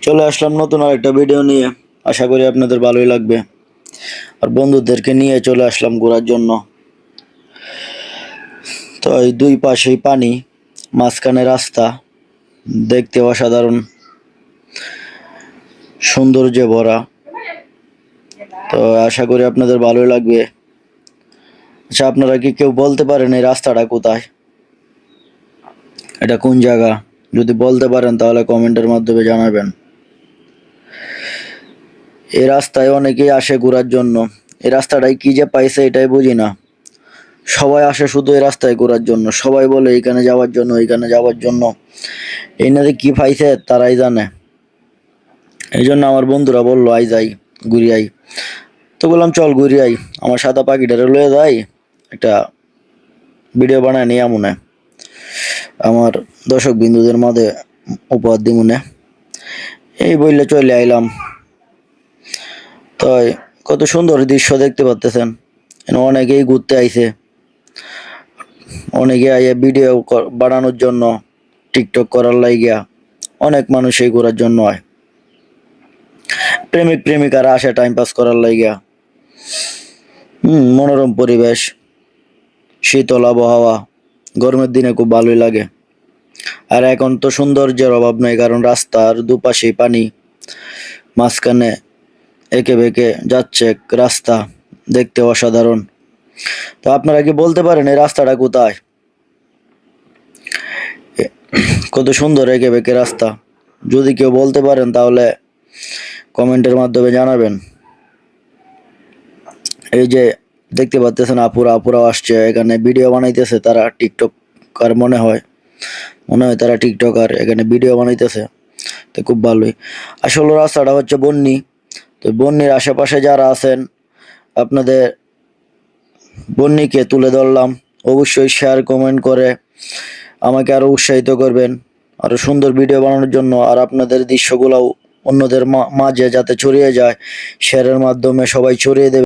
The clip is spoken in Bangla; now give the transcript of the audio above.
চলে আসলাম নতুন আরেকটা ভিডিও নিয়ে। আশা করি আপনাদের ভালোই লাগবে। আর বন্ধুদেরকে নিয়ে চলে আসলাম ঘোরার জন্য। তো এই দুই পাশেই পানি, মাঝখানে রাস্তা, দেখতে অসাধারণ সৌন্দর্যে ভরা। তো আশা করি আপনাদের ভালোই লাগবে। আচ্ছা, আপনারা কি কেউ বলতে পারেন এই রাস্তাটা কোথায়, এটা কোন জায়গা? যদি বলতে পারেন তাহলে কমেন্টের মাধ্যমে জানাবেন। এই রাস্তায় অনেকেই আসে ঘোরার জন্য। এই রাস্তাটাই কি যে পাইছে এটাই বুঝি না। সবাই আসে শুধু এই রাস্তায় ঘোরার জন্য, সবাই বলে এইখানে যাওয়ার জন্য, এইখানে যাওয়ার জন্য। এই নাতে কি পাইছে তারাই জানে। এই জন্য আমার বন্ধুরা বললো আই যাই, ঘুরি আই। তো বললাম চল ঘুরি আই, আমার সাদা পাখিটারে লয়ে যাই, একটা ভিডিও বানায় নিয়ে মনে আমার দর্শক বিন্দুদের মাঝে উপহার দি মনে। এই বললে চলে আইলাম। তাই কত সুন্দর দৃশ্য দেখতে পাচ্তেছেন। অনেকেই ঘুরতে আইছে, অনেকে আইয়া ভিডিও বানানোর জন্য, টিকটক করার লাগিয়া। অনেক মানুষই ঘোরার জন্য হয়। প্রেমিক প্রেমিকারা আসে টাইম পাস করার লাগিয়া। মনোরম পরিবেশ, শীতল আবহাওয়া, গরমের দিনে খুব ভালোই লাগে। আর এখন তো সৌন্দর্যের অভাব নেই, কারণ রাস্তার দুপাশেই পানি, মাঝখানে এঁকে বেঁকে যাচ্ছে রাস্তা, দেখতে অসাধারণ। তো আপনারা কি বলতে পারেন এই রাস্তাটা কোথায়? কত সুন্দর এঁকে বেঁকে রাস্তা। যদি কেউ বলতে পারেন তাহলে কমেন্টের মাধ্যমে জানাবেন। এই যে দেখতে পাচ্ছেন আপুরাও আসছে এখানে ভিডিও বানাইতেছে। তারা টিকটকার মনে হয় তারা টিকটকার, এখানে ভিডিও বানাইতেছে। তো খুব ভালোই। আসলে রাস্তাটা হচ্ছে বন্যী। তো বন্যীর আশেপাশে যারা আছেন, আপনাদের বন্যীকে তুলে ধরলাম। অবশ্যই শেয়ার কমেন্ট করে আমাকে আরো উৎসাহিত করবেন আরো সুন্দর ভিডিও বানানোর জন্য। আর আপনাদের দৃশ্যগুলোও অন্যদের মাঝে যাতে ছড়িয়ে যায়, শেয়ারের মাধ্যমে সবাই ছড়িয়ে দেবে।